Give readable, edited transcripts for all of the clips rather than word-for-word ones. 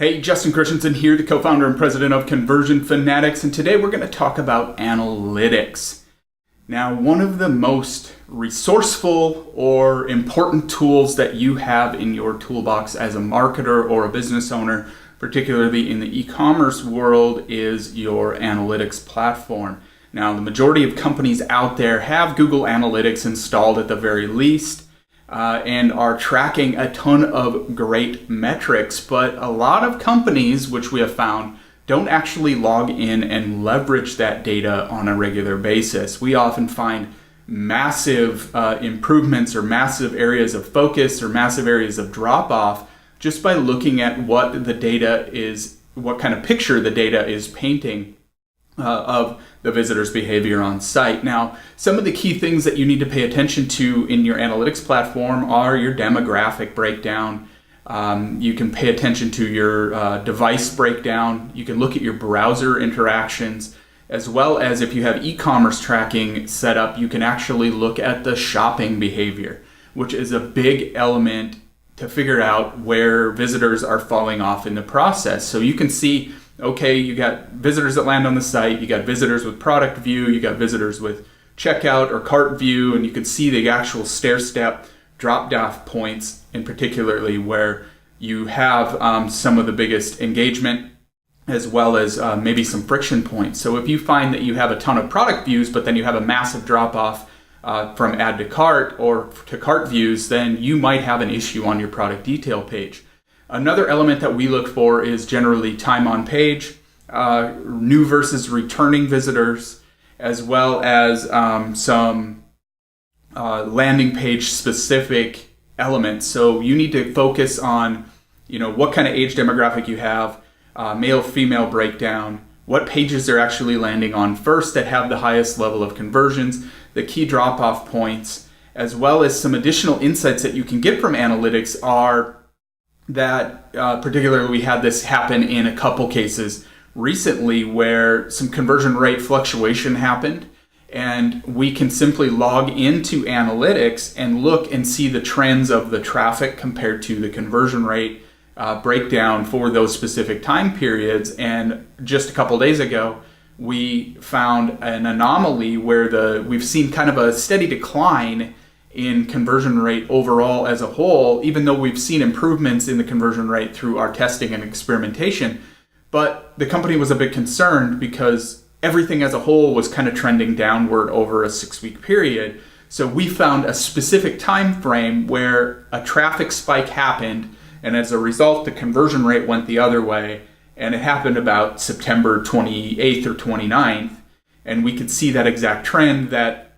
Hey, Justin Christensen here, the co-founder and president of Conversion Fanatics, and today we're going to talk about analytics. Now, one of the most resourceful or important tools that you have in your toolbox as a marketer or a business owner, particularly in the e-commerce world, is your analytics platform. Now, the majority of companies out there have Google Analytics installed at the very least, and are tracking a ton of great metrics, but a lot of companies, which we have found, don't actually log in and leverage that data on a regular basis. We often find massive improvements or massive areas of focus or massive areas of drop-off just by looking at what the data is, what kind of picture the data is painting of the visitor's behavior on site. Now, some of the key things that you need to pay attention to in your analytics platform are your demographic breakdown. You can pay attention to your device breakdown. You can look at your browser interactions, as well as if you have e-commerce tracking set up, you can actually look at the shopping behavior, which is a big element to figure out where visitors are falling off in the process. So you can see, okay, you got visitors that land on the site, you got visitors with product view, you got visitors with checkout or cart view, and you can see the actual stair-step drop-off points, in particularly where you have some of the biggest engagement, as well as maybe some friction points. So if you find that you have a ton of product views, but then you have a massive drop-off from add to cart or to cart views, then you might have an issue on your product detail page. Another element that we look for is generally time on page, new versus returning visitors, as well as some landing page specific elements. So you need to focus on, what kind of age demographic you have, male-female breakdown, what pages they're actually landing on first that have the highest level of conversions, the key drop-off points, as well as some additional insights that you can get from analytics are that particularly we had this happen in a couple cases recently where some conversion rate fluctuation happened, and we can simply log into analytics and look and see the trends of the traffic compared to the conversion rate breakdown for those specific time periods. And just a couple days ago, we found an anomaly where we've seen kind of a steady decline in conversion rate overall as a whole, even though we've seen improvements in the conversion rate through our testing and experimentation. But the company was a bit concerned because everything as a whole was kind of trending downward over a 6-week period. So we found a specific time frame where a traffic spike happened, and as a result, the conversion rate went the other way. And it happened about September 28th or 29th. And we could see that exact trend that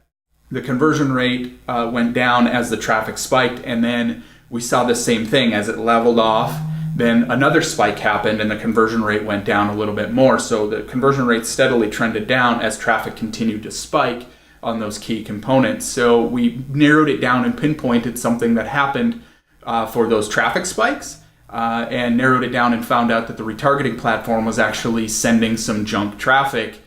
the conversion rate went down as the traffic spiked, and then we saw the same thing as it leveled off. Then another spike happened and the conversion rate went down a little bit more. So the conversion rate steadily trended down as traffic continued to spike on those key components. So we narrowed it down and pinpointed something that happened for those traffic spikes, and narrowed it down and found out that the retargeting platform was actually sending some junk traffic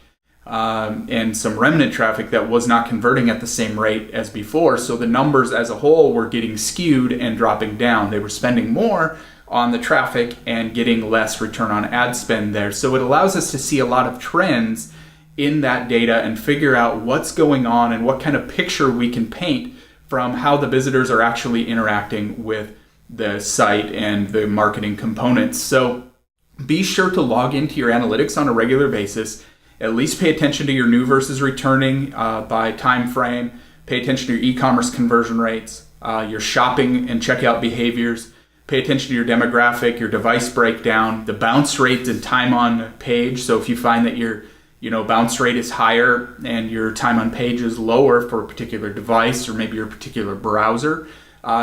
and some remnant traffic that was not converting at the same rate as before. So the numbers as a whole were getting skewed and dropping down. They were spending more on the traffic and getting less return on ad spend there. So it allows us to see a lot of trends in that data and figure out what's going on and what kind of picture we can paint from how the visitors are actually interacting with the site and the marketing components. So be sure to log into your analytics on a regular basis. At least pay attention to your new versus returning by time frame. Pay attention to your e-commerce conversion rates, your shopping and checkout behaviors. Pay attention to your demographic, your device breakdown, the bounce rates and time on page. So if you find that your bounce rate is higher and your time on page is lower for a particular device or maybe your particular browser,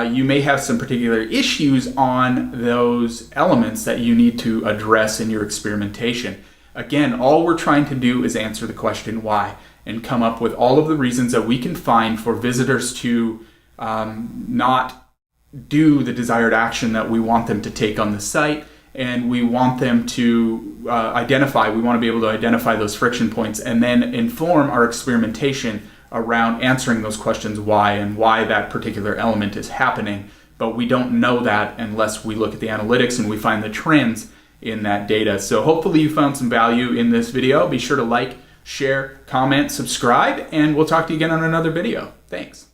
you may have some particular issues on those elements that you need to address in your experimentation. Again, all we're trying to do is answer the question why and come up with all of the reasons that we can find for visitors to not do the desired action that we want them to take on the site. And we want them to we want to be able to identify those friction points and then inform our experimentation around answering those questions why and why that particular element is happening. But we don't know that unless we look at the analytics and we find the trends in that data. So hopefully you found some value in this video. Be sure to like, share, comment, subscribe, and we'll talk to you again on another video. Thanks.